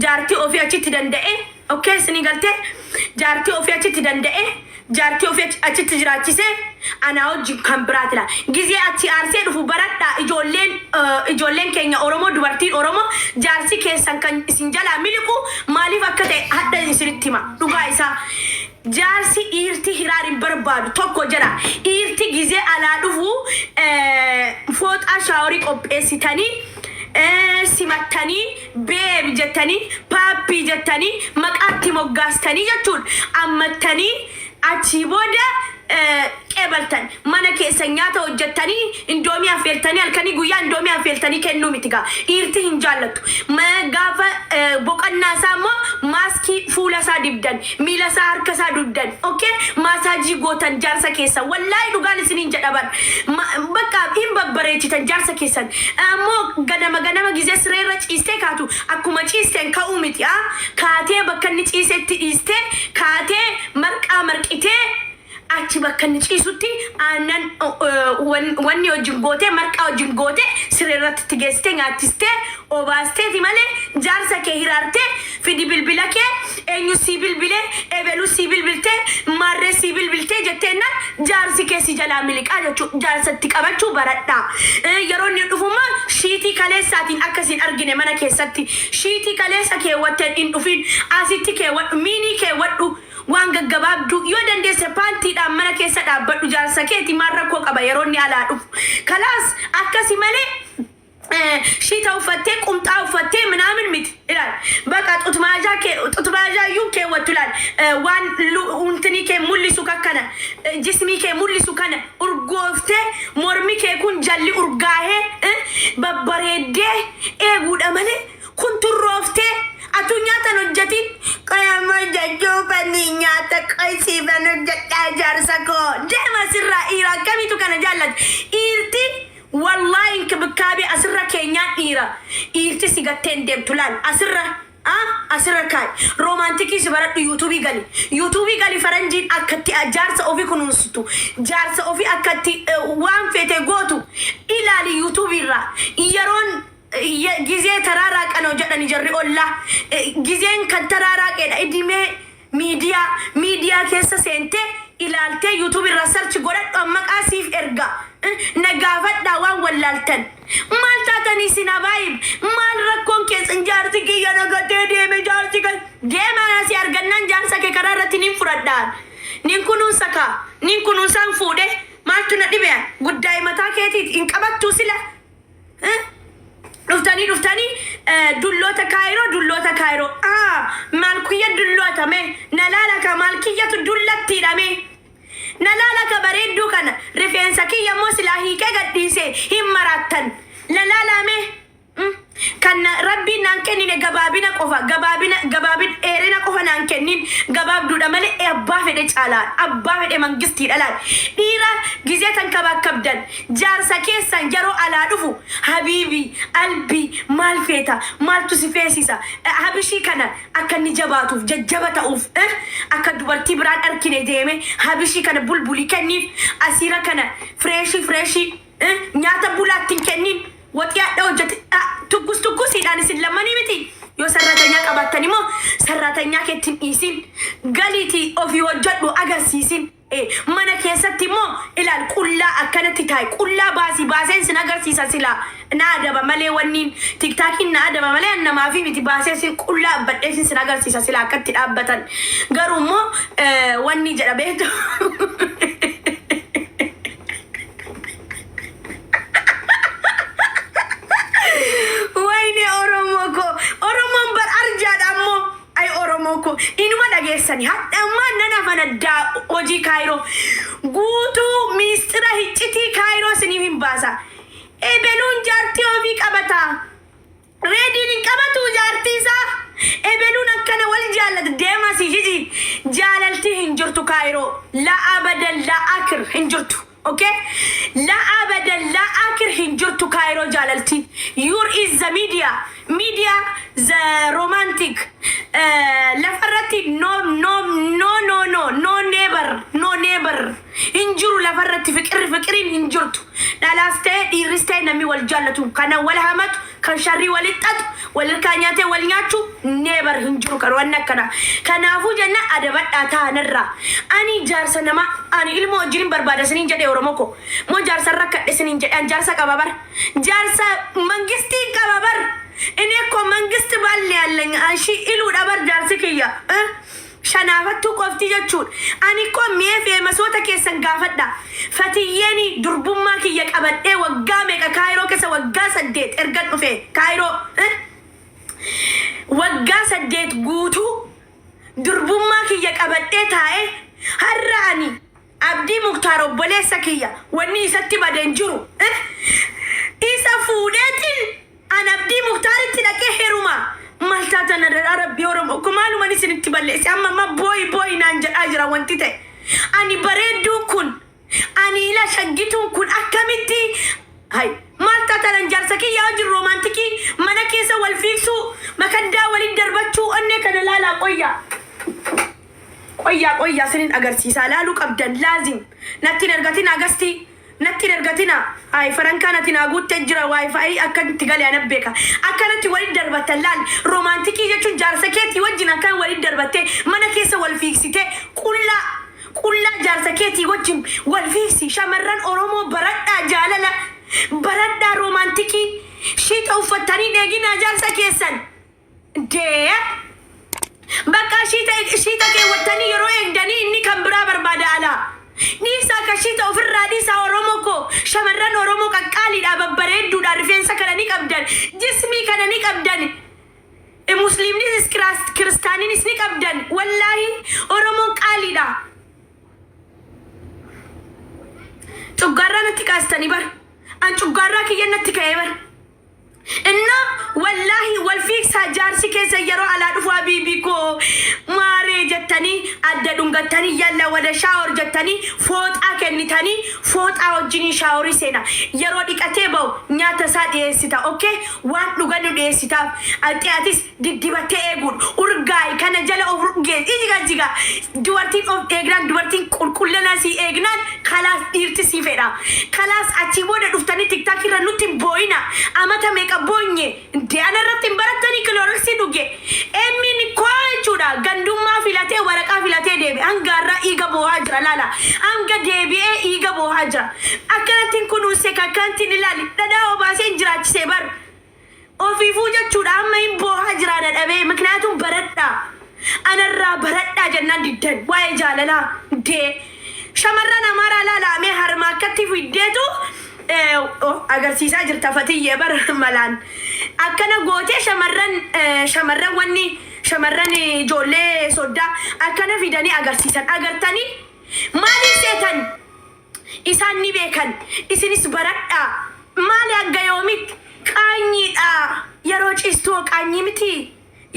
جارتي أوفي أشي تدندئه أوكي سني قلت جارتي أوفي أشي تدندئه جارتي أوفي أشي تجراتي سه أنا أوجي كمبرات لا جزء أشي أرسل وفبرات دا إجولين كينيا أورومو دوارتي أورومو جارسي كيسان كان سنجلا ملكو مالي فكته حتى يسرتيما لغايسا جارسي إيرتي هرارين برباد توكو جرا إيرتي جزء على دفو فوت أشاوري أبسيتاني simatanii beebi jettanii paappi jettanii maqaatti moggaastanii jechuun ammattanii achi booda qeebaltan mana keessa nyaata hojjettanii indoomii affeeltanii halkanii guyyaa indoomii affeeltanii kennuu mitigaa dhiirti hin jaallattu gaafa boqonnaa isaa immoo maaskii fuula isaa dibdan miila isaa harka isaa dibdan okay maasaajii gootan jaarsa keessan wallaahi dhugaan isiniin jedhaban bakka hin babbareechitan jaarsa keessan ammoo ganama gizee sireerra ciistee kaatu akkuma ciisteen ka'uu miti kaatee bakka inni ciisetti dhiistee kaatee marqaa marqitee achi bakka inni ciisutti aannan wanni wajjin gootee marqaa wajjin gootee sireerratti itti geessitee nyaachistee obaasteeti malee jaarsa kee hiraartee fidi bilbila kee eenyu sii bilbilee ebelu sii bilbiltee marree sii bilbiltee jetteennan jaarsi kee si jalaa miliqaa jechuudha jaarsatti qabachuu baradhaa yeroo inni dhufummaa shiitii kaleessaatiin akkasiin argine mana keessatti shiitii kaleessa keewwatteen hin dhufin asitti keewwadhu miinii keewwadhu waan gaggabaabdu yoo dandeesse paantiidhaan mana keessa dhaabbadhu jaarsa keeti maal rakkoo qaba yeroo inni alaa dhufu kalaas akkasi malee shiita uffattee qumxaa uffattee minaamin miti ilaal bakka xutmaajaa iyyuu keewwattu ilaal waan untini kee mul'isu kakkana jismii kee mul'isu kana urgooftee mormi kee kun jalli urgaahee babbareeddee eeguudha malee kun turrooftee atu nyaata hojjetin qayama jajjoo bani nyaata qaysiifan hojjedhaa jaarsa koo deema sirraa dhiira akkamiitu kana jaallatu dhiirti wallahi inkibikaabii asirra keenyaan dhiirti si gatteen deemtu laal asirra kaay roomaantikii si baradhu yuutuubii gali faranjiin akkatti jaarsa ofii kunuunsitu jaarsa ofii akkatti waan feete gootu ilaali yuutuubiirraa yeroon gizee taraaraaqan hojjedhani jarri olla gizeen kan taraaraaqeedha idimee miidiyaa keessa seentee ilaaltee yuutuub irra sarchi godhadhu maqaa siif erga nagaafadhaa waan wallaaltan maal taatanii sin abaayib maal rakkoon keessan jaarsi kiyya nagatee deeme jaarsi kan deemaa si argannaan jaarsa kee karaa irratti nin fudhadhaan nin kunuunsaan fuudhe maaltu na dhibe guddaa mataa keetiit hin qabattuu sila dhuftanii dulloota kaayiroo maalkiyya dulloota mee nalaalaka maalkiyyatu dullattiidha mee nalaalaka bareedduu kana rifeensa kiyya immoo silaa hiikee gadhiisee hin maraattan nalaalaa mee kan rabbiin naan kennine gabaabina qofa gabaabina dheerina qofa naan kennin gabaabduudha malee abbaa fedhe caalaan abbaa fedhe mangistiidha laal dhiira gizee tan kabaakabdan jaarsa keessan yeroo alaa dhufu habiibii albii maal feeta maaltu si feesisa habishii kana akka inni jabaatuuf jajjaba ta'uuf akka dubartii biraan arkine deeme habishii kana bulbulii kenniif asiira kana fireeshii nyaata bulaattiin kennin watiyaadha hojjete tuggusiidhaan isin lammanii miti yoo sarratanyaa qabaattan immoo sarratanyaa keettiin dhiisin galiitii ofii hojjedhu agarsiisin mana keessatti immoo ilaal qullaa akkanatti taa'e qullaa baaseen sin agarsiisa silaa na adaba malee wanniin tiktaakiin na adaba malee namaa fi miti baasee sin qullaa abbadhee sin agarsiisa silaa akkatti dhaabbatan garuu immoo wanni jedha beektu inuma dhageessani hadhammaan nana fanaddaa hojii kaayiroo guutuu miistira hiccitii kaayiroo siniif hin baasa ebeluun jaartii ofii qabata reediin hin qabatu jaartii isaa ebeluun akkana wal jaallata deema si jiji jaalaltii hin jirtu kaayiroo la abadan la akir hin jirtu okay la abadan la akir hin jirtu kaayiroo jaalaltii your is the media the romantic lafarratti no neighbor injuru lafarratti fiqiriin injurtu dhalaastee dhiiristee namni wal jaallatu kana wal hamatu kan sharrii wal ixxatu wal irkaa nyaatee wal nyaachu bar hinjiru karwanna kana kanafu janna adabadha taanarra ani jaarsa nama ani ilmo jirin barbada sinin jade oromoko mo jaarsa rakkadhe sinin jade an jaarsa qababar jaarsa mangisti qababar ene ko mangisti balle yallen ashi ilu dabar jaarsi kiya shanafattu qofti jechuun ani ko meefe masota keessan gaafadha fatiyeni durbummaa kiyya qabadhe waggaa meeqa kaayiroo keessa waggaa 8 ergan dhufe kaayiroo waggaa 8 guutuu durbummaa kiyya qabadhe taa'e har'aani abdii muktaar obboleessa kiyya wanni isatti baden jiru isa fuudheetiin an abdii muktaaritti dhaqee heruma maltaata na rabbi oromo kumalu mani sinitti balleessi amma boy naan jedhaa jira wanti ta'e ani bareedduu kun ani ila shaggituun kun akkamitti hay maltaata nan jaarsa kiyyaa wajjin romantikii mana keessa wal fiiksuu makaddaa waliin darbachuu onne kana laalaa qoyyaa sinin agarsiisaa laaluu qabdan laazim natti ergatina agastii natti ergatina ay faranka natti naaguutte jira wifi akkatti galee anabbeeka akkanatti waliin darbatan laal romantikii jechuun jaarsa keetii wajjin akkan waliin darbattee mana keessa wal fiiksite qullaa jaarsa keetii wajjin wal fiiksi shamarran oromoo baradhaa jaalala baradhaa romantikii shiita uffattanii dheeginaa jaarsa keessan dee bakka shiita keewwattanii yeroo eegdanii inni kan biraa barbaada alaa Nisa kashita ofirraa dhiisaa oromoo ko shamarran oromoo qaqqaaliidha babbareedduudha rifeensa kana ni qabdan jismii kana ni qabdan muslimnis kiristaaninis ni qabdan wallaahi oromoon qaaliidha cuggaarraa natti kaastanii bar an cuggaarraa kiyyan natti ka'ee bar inna wallahi wal fiiksaa jaarsi keessa yeroo alaa dhufu habiibii koo maaree jettanii adda dhungattanii yalla wada shaawor jettanii fooxaa kennitanii fooxaa wajjinii shaaworii seena yeroo dhiqatee ba'u nyaata isaa dhiyeessita okay waan dhugannu dhiyeessitaaf atiatis diddibattee eeguun urgaay kana jala of urgee jiga dubartiin of eegnaan dubartiin qulqullina si eegnaan kalaas dhiirti si fedha kalaas achi booda dhuftanii tiktaak irra nutti booyina amata meeqa boonye deana irratti baratanii kilooriksi dhuge emmin koo jechuudha gandummaa filatee waraqaa filatee deebi hangaarraa dhiiga boohaa jira laala hanga deebi'ee dhiiga boohaa jira akkanattiin kunuunse kakkantiin ilaali dhadhaa obaasee jiraachisee bar ofiifuu jechuudha amma hin boohaa jira dhadhabee miknyaatuun baradhaa anarraa baradhaa jennaan diddan waa'ee jaalalaa dee shamarran amaaraa laalaamee harma akkatti fiddeetu agarsiisaa jirta fatiyyee bar malaan akkana gootee shamarran wanni shamarran ijoollee soddaa akkana fidanii agarsiisan agartanii maaliif seetan isaan ni beekan isinis baradhaa maali agga yoomit qaanyiidha yeroo ciistoo qaanyii miti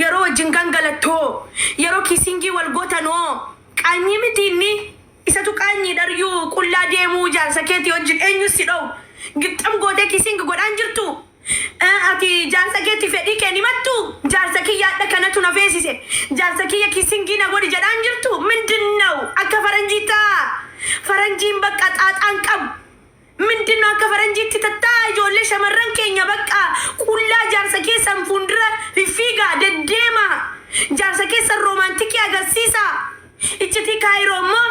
yeroo wajjin gangalattoo yeroo kiisingii wal gootanoo qaanyii miti inni isatu qaanyii dharyuu qullaa deemuu jaarsa keetii wajjin eenyus si dha'u gixxam gootee kiisingi godhaan jirtu ati jaarsa keetti fedhii kee himattu jaarsa kiyyaadha kanatu na feesise jaarsa kiyya kiisingii na godhi jedhaan jirtu mindinnaw akka faranjii taa faranjiin bakka xaaxaan qabu mindinnaw akka faranjiitti tattaa ijoollee shamarran keenya bakka qullaa jaarsa keessan fuundura fiffiigaa deddeema jaarsa keessan roomantikii agarsiisa ichiti kaayiroo immoo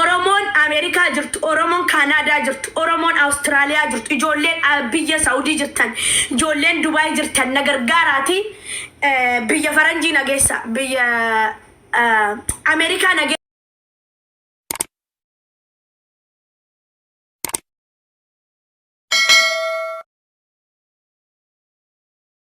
Oromoon Amerikaa jirtu, Oromoon Kanaadaa jirtu, Oromoon Awustiraaliyaa jirtu, ijoolleen biyya Saawudii jirtan, ijoolleen Dubaay jirtan na gargaaraati biyya faranjii nageessa biyya Amerikaa nageessa.